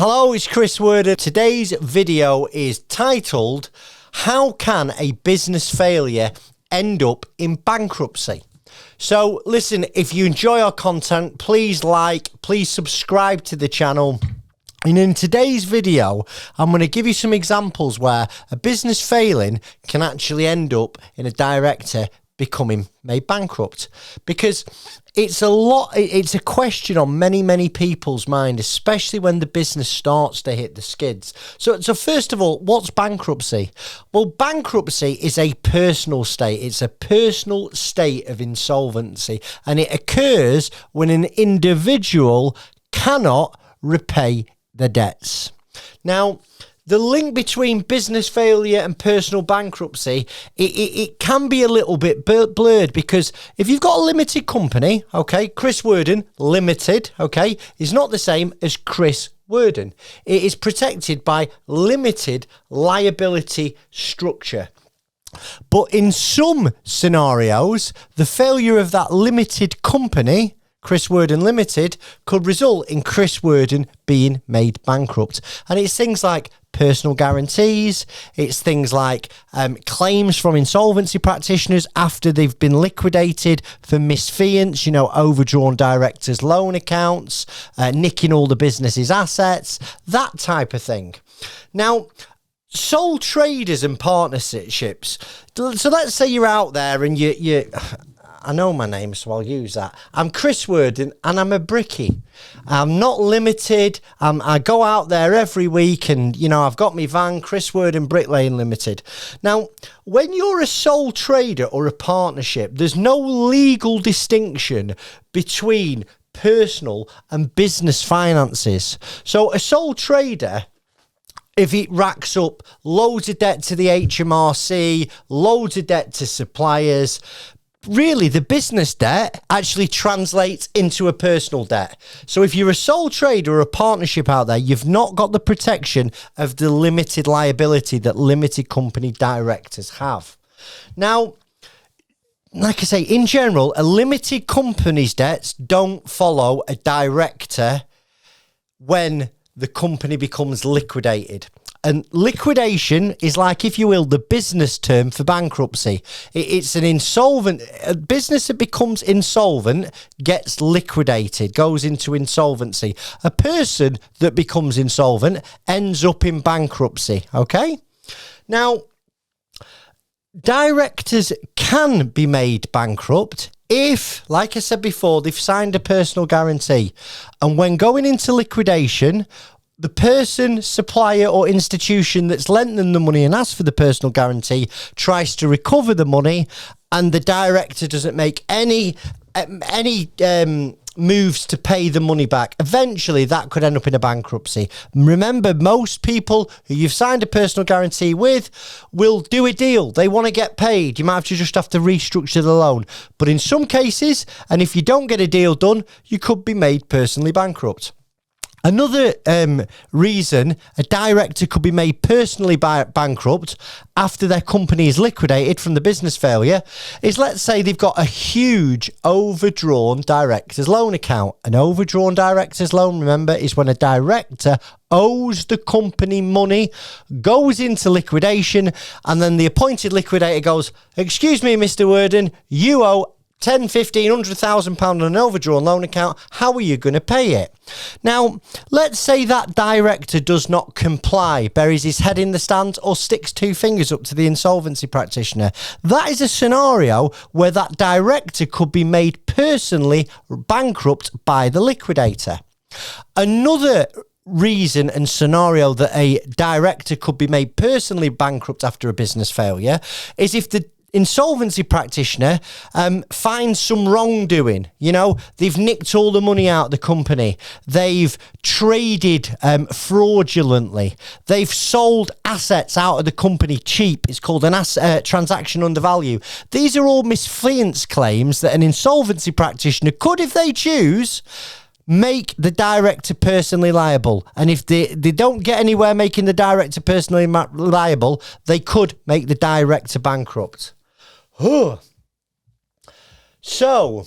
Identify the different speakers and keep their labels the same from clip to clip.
Speaker 1: Hello, it's Chris Worden. Today's video is titled, How Can a Business Failure End Up in Bankruptcy? So listen, if you enjoy our content, please subscribe to the channel. And in today's video, I'm going to give you some examples where a business failing can actually end up in a director becoming made bankrupt, because it's a question on many people's mind, especially when the business starts to hit the skids. So first of all, what's bankruptcy? Well, bankruptcy is a personal state. It's a personal state of insolvency, and it occurs when an individual cannot repay the debts. Now, the link between business failure and personal bankruptcy, it can be a little bit blurred, because if you've got a limited company, okay, Chris Worden Limited, okay, is not the same as Chris Worden. It is protected by limited liability structure. But in some scenarios, the failure of that limited company, Chris Worden Limited, could result in Chris Worden being made bankrupt. And it's things like personal guarantees, it's things like claims from insolvency practitioners after they've been liquidated for misfeasance, overdrawn directors' loan accounts, nicking all the business's assets, that type of thing. Now, sole traders and partnerships. So let's say you're out there and you I know my name, so I'll use that. I'm Chris Worden, and I'm a brickie. I'm not limited. I go out there every week, and, I've got my van, Chris Worden Bricklaying Limited. Now, when you're a sole trader or a partnership, there's no legal distinction between personal and business finances. So a sole trader, if it racks up loads of debt to the HMRC, loads of debt to suppliers, really, the business debt actually translates into a personal debt. So if you're a sole trader or a partnership out there, you've not got the protection of the limited liability that limited company directors have. Now, like I say, in general, a limited company's debts don't follow a director when the company becomes liquidated. And liquidation is, like, if you will, the business term for bankruptcy. It's an a business that becomes insolvent gets liquidated, goes into insolvency. A person that becomes insolvent ends up in bankruptcy, okay? Now, directors can be made bankrupt if, like I said before, they've signed a personal guarantee. And when going into liquidation, the person, supplier or institution that's lent them the money and asked for the personal guarantee tries to recover the money, and the director doesn't make any moves to pay the money back. Eventually, that could end up in a bankruptcy. Remember, most people who you've signed a personal guarantee with will do a deal. They want to get paid. You might just have to restructure the loan. But in some cases, and if you don't get a deal done, you could be made personally bankrupt. Another reason a director could be made personally bankrupt after their company is liquidated from the business failure is, let's say they've got a huge overdrawn director's loan account. An overdrawn director's loan, remember, is when a director owes the company money, goes into liquidation, and then the appointed liquidator goes, "Excuse me, Mr. Worden, you owe 10, 15, £100,000 on an overdrawn loan account. How are you going to pay it?" Now, let's say that director does not comply, buries his head in the sand, or sticks two fingers up to the insolvency practitioner. That is a scenario where that director could be made personally bankrupt by the liquidator. Another reason and scenario that a director could be made personally bankrupt after a business failure is if the insolvency practitioner finds some wrongdoing. They've nicked all the money out of the company, they've traded fraudulently, they've sold assets out of the company cheap. It's called an transaction under value. These are all misfeasance claims that an insolvency practitioner could, if they choose, make the director personally liable. And if they don't get anywhere making the director personally liable, they could make the director bankrupt. So,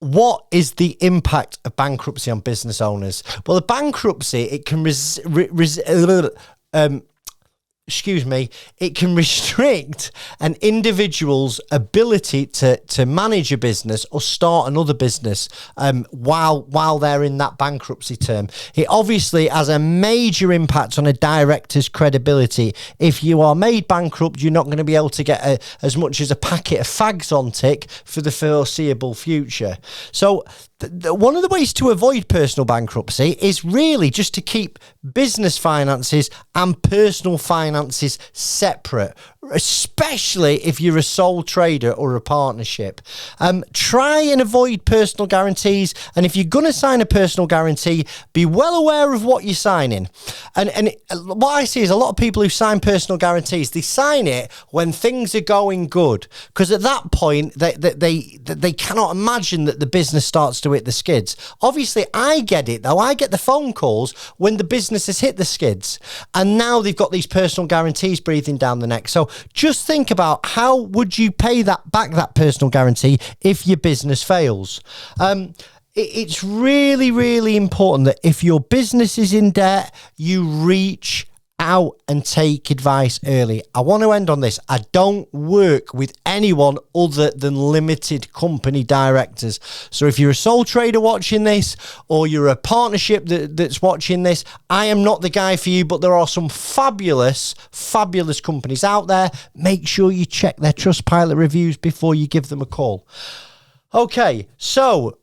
Speaker 1: what is the impact of bankruptcy on business owners? Well, the bankruptcy, it can it can restrict an individual's ability to manage a business or start another business while they're in that bankruptcy term. It obviously has a major impact on a director's credibility. If you are made bankrupt, you're not going to be able to get as much as a packet of fags on tick for the foreseeable future. So one of the ways to avoid personal bankruptcy is really just to keep business finances and personal finances separate, especially if you're a sole trader or a partnership. Try and avoid personal guarantees, and if you're going to sign a personal guarantee, be well aware of what you're signing. And what I see is a lot of people who sign personal guarantees, they sign it when things are going good, because at that point they cannot imagine that the business starts to hit the skids. Obviously, I get it though. I get the phone calls when the business has hit the skids, and now they've got these personal guarantees breathing down the neck. So just think about how would you pay that personal guarantee if your business fails. It's really, really important that if your business is in debt, you reach out and take advice early. I want to end on this. I don't work with anyone other than limited company directors. So if you're a sole trader watching this, or you're a partnership that's watching this, I am not the guy for you, but there are some fabulous companies out there. Make sure you check their Trustpilot reviews before you give them a call. Okay, so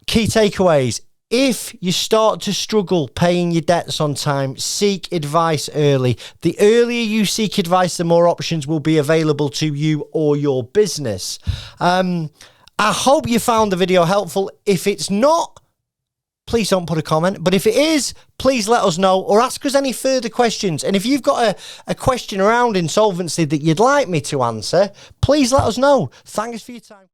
Speaker 1: key takeaways. If you start to struggle paying your debts on time, seek advice early. The earlier you seek advice, the more options will be available to you or your business. I hope you found the video helpful. If it's not, please don't put a comment. But if it is, please let us know or ask us any further questions. And if you've got a question around insolvency that you'd like me to answer, please let us know. Thanks for your time.